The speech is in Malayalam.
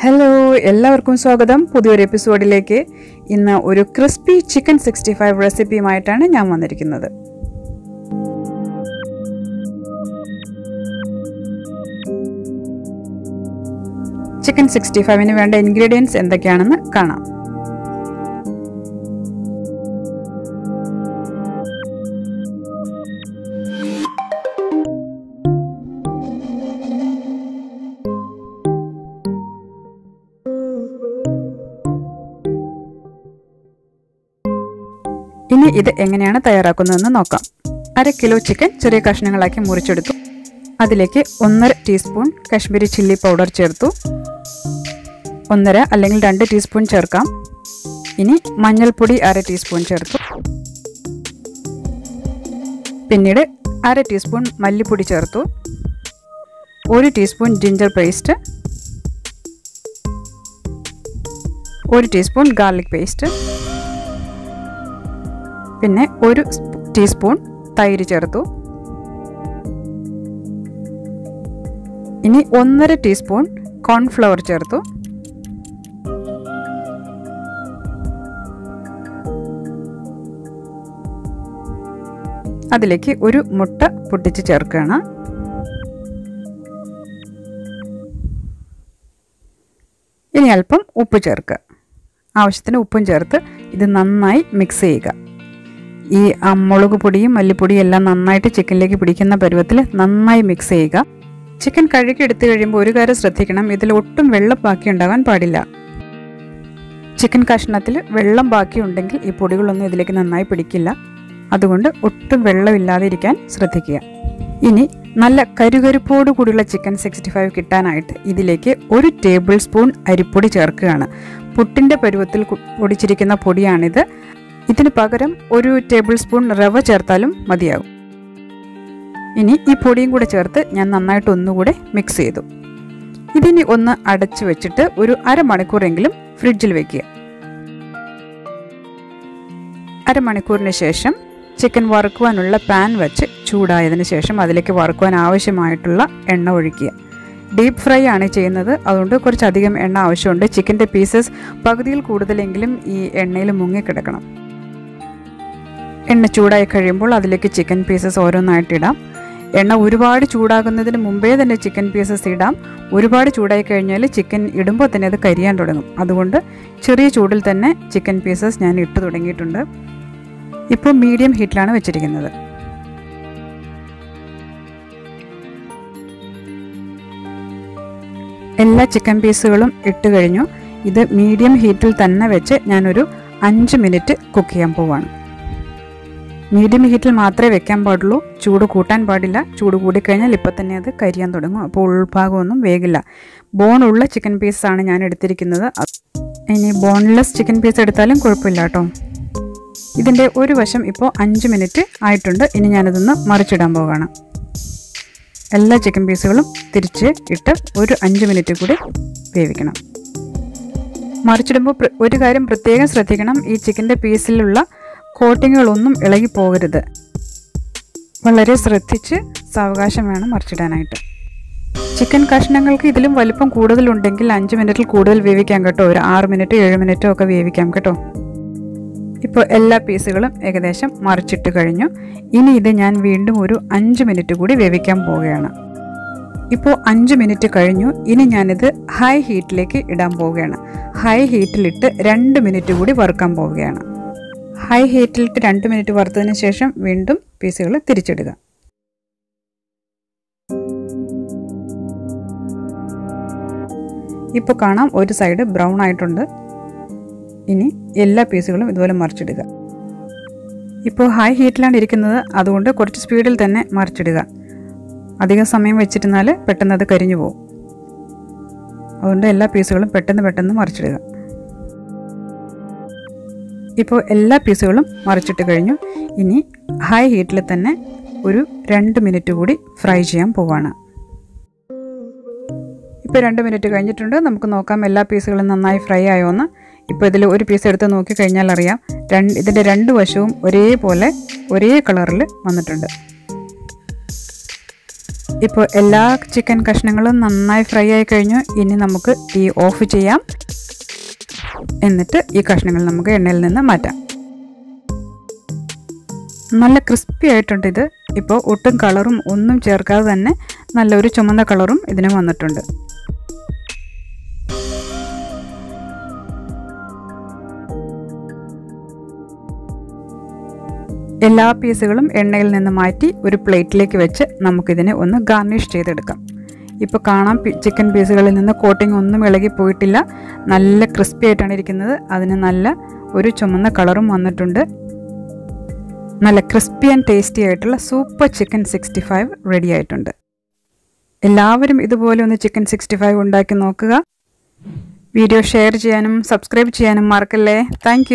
ഹലോ, എല്ലാവർക്കും സ്വാഗതം പുതിയൊരു എപ്പിസോഡിലേക്ക്. ഇന്ന് ഒരു ക്രിസ്പി ചിക്കൻ 65 റെസിപ്പിയുമായിട്ടാണ് ഞാൻ വന്നിരിക്കുന്നത്. ചിക്കൻ 65ന് വേണ്ട ഇൻഗ്രീഡിയൻസ് എന്തൊക്കെയാണെന്ന് കാണാം. ഇനി ഇത് എങ്ങനെയാണ് തയ്യാറാക്കുന്നതെന്ന് നോക്കാം. 1/2 കിലോ ചിക്കൻ ചെറിയ കഷ്ണങ്ങളാക്കി മുറിച്ചെടുത്തു. അതിലേക്ക് 1.5 ടീസ്പൂൺ കാശ്മീരി ചില്ലി പൗഡർ ചേർത്തു. 1.5 അല്ലെങ്കിൽ 2 ടീസ്പൂൺ ചേർക്കാം. ഇനി മഞ്ഞൾപ്പൊടി 1/2 ടീസ്പൂൺ ചേർത്തു. പിന്നീട് 1/2 ടീസ്പൂൺ മല്ലിപ്പൊടി ചേർത്തു. 1 teaspoon ginger paste, 1 teaspoon garlic paste, പിന്നെ 1 ടീസ്പൂൺ തൈര് ചേർത്തു. ഇനി 1.5 ടീസ്പൂൺ കോൺഫ്ലവർ ചേർത്തു. അതിലേക്ക് 1 മുട്ട പൊട്ടിച്ച് ചേർക്കുകയാണ്. ഇനി അല്പം ഉപ്പ് ചേർക്കുക. ആവശ്യത്തിന് ഉപ്പും ചേർത്ത് ഇത് നന്നായി മിക്സ് ചെയ്യുക. ഈ മുളക് പൊടിയും മല്ലിപ്പൊടിയും എല്ലാം നന്നായിട്ട് ചിക്കനിലേക്ക് പിടിക്കുന്ന പരുവത്തിൽ നന്നായി മിക്സ് ചെയ്യുക. ചിക്കൻ കഴുകി എടുത്തു കഴിയുമ്പോൾ ഒരു കാര്യം ശ്രദ്ധിക്കണം, ഇതിൽ ഒട്ടും വെള്ളം ബാക്കി ഉണ്ടാകാൻ പാടില്ല. ചിക്കൻ കഷ്ണത്തിൽ വെള്ളം ബാക്കിയുണ്ടെങ്കിൽ ഈ പൊടികളൊന്നും ഇതിലേക്ക് നന്നായി പിടിക്കില്ല. അതുകൊണ്ട് ഒട്ടും വെള്ളമില്ലാതെ ഇരിക്കാൻ ശ്രദ്ധിക്കുക. ഇനി നല്ല കരുകരുപ്പോടു കൂടിയുള്ള ചിക്കൻ 65 കിട്ടാനായിട്ട് ഇതിലേക്ക് 1 ടേബിൾ സ്പൂൺ അരിപ്പൊടി ചേർക്കുകയാണ്. പുട്ടിൻ്റെ പരുവത്തിൽ പൊടിച്ചിരിക്കുന്ന പൊടിയാണിത്. ഇതിന് പകരം 1 ടേബിൾ സ്പൂൺ റവ ചേർത്താലും മതിയാകും. ഇനി ഈ പൊടിയും കൂടെ ചേർത്ത് ഞാൻ നന്നായിട്ട് ഒന്നുകൂടെ മിക്സ് ചെയ്തു. ഇതിനി ഒന്ന് അടച്ചു വെച്ചിട്ട് ഒരു അരമണിക്കൂറെങ്കിലും ഫ്രിഡ്ജിൽ വെക്കുക. അരമണിക്കൂറിന് ശേഷം ചിക്കൻ വറുക്കുവാനുള്ള പാൻ വെച്ച് ചൂടായതിന് ശേഷം അതിലേക്ക് വറുക്കുവാൻ ആവശ്യമായിട്ടുള്ള എണ്ണ ഒഴിക്കുക. ഡീപ്പ് ഫ്രൈ ആണ് ചെയ്യുന്നത്, അതുകൊണ്ട് കുറച്ചധികം എണ്ണ ആവശ്യമുണ്ട്. ചിക്കൻ്റെ പീസസ് പകുതിയിൽ കൂടുതലെങ്കിലും ഈ എണ്ണയിൽ മുങ്ങിക്കിടക്കണം. എണ്ണ ചൂടായി കഴിയുമ്പോൾ അതിലേക്ക് ചിക്കൻ പീസസ് ഓരോന്നായിട്ടിടാം. എണ്ണ ഒരുപാട് ചൂടാകുന്നതിന് മുമ്പേ തന്നെ ചിക്കൻ പീസസ് ഇടാം. ഒരുപാട് ചൂടായി കഴിഞ്ഞാൽ ചിക്കൻ ഇടുമ്പോൾ തന്നെ അത് കരിയാൻ തുടങ്ങും. അതുകൊണ്ട് ചെറിയ ചൂടിൽ തന്നെ ചിക്കൻ പീസസ് ഞാൻ ഇട്ട് തുടങ്ങിയിട്ടുണ്ട്. ഇപ്പോൾ മീഡിയം ഹീറ്റിലാണ് വെച്ചിരിക്കുന്നത്. എല്ലാ ചിക്കൻ പീസുകളും ഇട്ട് കഴിഞ്ഞു. ഇത് മീഡിയം ഹീറ്റിൽ തന്നെ വെച്ച് ഞാനൊരു 5 മിനിറ്റ് കുക്ക് ചെയ്യാൻ പോവാണ്. മീഡിയം ഹീറ്റിൽ മാത്രമേ വെക്കാൻ പാടുള്ളൂ, ചൂട് കൂട്ടാൻ പാടില്ല. ചൂട് കൂടിക്കഴിഞ്ഞാൽ ഇപ്പം തന്നെ അത് കരിയാൻ തുടങ്ങും. അപ്പോൾ ഉൾഭാഗമൊന്നും വേകില്ല. ബോണുള്ള ചിക്കൻ പീസാണ് ഞാൻ എടുത്തിരിക്കുന്നത്. ഇനി ബോൺലെസ് ചിക്കൻ പീസ് എടുത്താലും കുഴപ്പമില്ല കേട്ടോ. ഇതിൻ്റെ ഒരു വശം ഇപ്പോൾ 5 മിനിറ്റ് ആയിട്ടുണ്ട്. ഇനി ഞാനിതൊന്ന് മറിച്ചിടാൻ പോവുകയാണ്. എല്ലാ ചിക്കൻ പീസുകളും തിരിച്ച് ഇട്ട് ഒരു 5 മിനിറ്റ് കൂടി വേവിക്കണം. മറിച്ചിടുമ്പോൾ ഒരു കാര്യം പ്രത്യേകം ശ്രദ്ധിക്കണം, ഈ ചിക്കൻ്റെ പീസിലുള്ള കോട്ടിങ്ങുകളൊന്നും ഇളകി പോകരുത്. വളരെ ശ്രദ്ധിച്ച് സാവകാശം വേണം മറിച്ചിടാനായിട്ട്. ചിക്കൻ കഷ്ണങ്ങൾക്ക് ഇതിലും വലിപ്പം കൂടുതലുണ്ടെങ്കിൽ 5 മിനിറ്റിൽ കൂടുതൽ വേവിക്കാം കേട്ടോ. ഒരു 6 മിനിറ്റ് 7 മിനിറ്റോ ഒക്കെ വേവിക്കാം കേട്ടോ. ഇപ്പോൾ എല്ലാ പീസുകളും ഏകദേശം മറിച്ചിട്ട് കഴിഞ്ഞു. ഇനി ഇത് ഞാൻ വീണ്ടും ഒരു 5 മിനിറ്റ് കൂടി വേവിക്കാൻ പോവുകയാണ്. ഇപ്പോൾ 5 മിനിറ്റ് കഴിഞ്ഞു. ഇനി ഞാനിത് ഹൈ ഹീറ്റിലേക്ക് ഇടാൻ പോവുകയാണ്. ഹൈ ഹീറ്റിലിട്ട് 2 മിനിറ്റ് കൂടി വറുക്കാൻ പോവുകയാണ്. ഹൈ ഹീറ്റിലിട്ട് 2 മിനിറ്റ് വറുത്തതിന് ശേഷം വീണ്ടും പീസുകൾ തിരിച്ചിടുക. ഇപ്പോൾ കാണാം ഒരു സൈഡ് ബ്രൗൺ ആയിട്ടുണ്ട്. ഇനി എല്ലാ പീസുകളും ഇതുപോലെ മറിച്ചിടുക. ഇപ്പോൾ ഹൈ ഹീറ്റിലാണ് ഇരിക്കുന്നത്, അതുകൊണ്ട് കുറച്ച് സ്പീഡിൽ തന്നെ മറിച്ചിടുക. അധികം സമയം വെച്ചിരുന്നാൽ പെട്ടെന്ന് അത് കരിഞ്ഞു പോകും. അതുകൊണ്ട് എല്ലാ പീസുകളും പെട്ടെന്ന് മറിച്ചിടുക. ഇപ്പോൾ എല്ലാ പീസുകളും മറിച്ചിട്ട് കഴിഞ്ഞു. ഇനി ഹൈ ഹീറ്റിൽ തന്നെ ഒരു 2 മിനിറ്റ് കൂടി ഫ്രൈ ചെയ്യാൻ പോവാണ്. ഇപ്പോൾ 2 മിനിറ്റ് കഴിഞ്ഞിട്ടുണ്ട്. നമുക്ക് നോക്കാം എല്ലാ പീസുകളും നന്നായി ഫ്രൈ ആയോന്ന്. ഇപ്പോൾ ഇതിൽ ഒരു പീസ് എടുത്ത് നോക്കിക്കഴിഞ്ഞാൽ അറിയാം, ഇതിൻ്റെ 2 വശവും ഒരേ കളറിൽ വന്നിട്ടുണ്ട്. ഇപ്പോൾ എല്ലാ ചിക്കൻ കഷ്ണങ്ങളും നന്നായി ഫ്രൈ ആയി കഴിഞ്ഞു. ഇനി നമുക്ക് തീ ഓഫ് ചെയ്യാം. എന്നിട്ട് ഈ കഷ്ണങ്ങൾ നമുക്ക് എണ്ണയിൽ നിന്ന് മാറ്റാം. നല്ല ക്രിസ്പി ആയിട്ടുണ്ട് ഇത്. ഇപ്പോൾ ഒട്ടും കളറും ഒന്നും ചേർക്കാതെ തന്നെ നല്ലൊരു ചുമന്ന കളറും ഇതിന് വന്നിട്ടുണ്ട്. എല്ലാ പീസുകളും എണ്ണയിൽ നിന്ന് മാറ്റി ഒരു പ്ലേറ്റിലേക്ക് വെച്ച് നമുക്കിതിനെ ഒന്ന് ഗാർണിഷ് ചെയ്തെടുക്കാം. ഇപ്പോൾ കാണാം ചിക്കൻ പീസുകളിൽ നിന്ന് കോട്ടിംഗ് ഒന്നും ഇളകി പോയിട്ടില്ല. നല്ല ക്രിസ്പി ആയിട്ടാണ് ഇരിക്കുന്നത്. അതിന് നല്ല ഒരു ചുമന്ന കളറും വന്നിട്ടുണ്ട്. നല്ല ക്രിസ്പി ആൻഡ് ടേസ്റ്റി ആയിട്ടുള്ള സൂപ്പർ ചിക്കൻ 65 റെഡി ആയിട്ടുണ്ട്. എല്ലാവരും ഇതുപോലെ ഒന്ന് ചിക്കൻ 65 ഉണ്ടാക്കി നോക്കുക. വീഡിയോ ഷെയർ ചെയ്യാനും സബ്സ്ക്രൈബ് ചെയ്യാനും മറക്കല്ലേ. താങ്ക്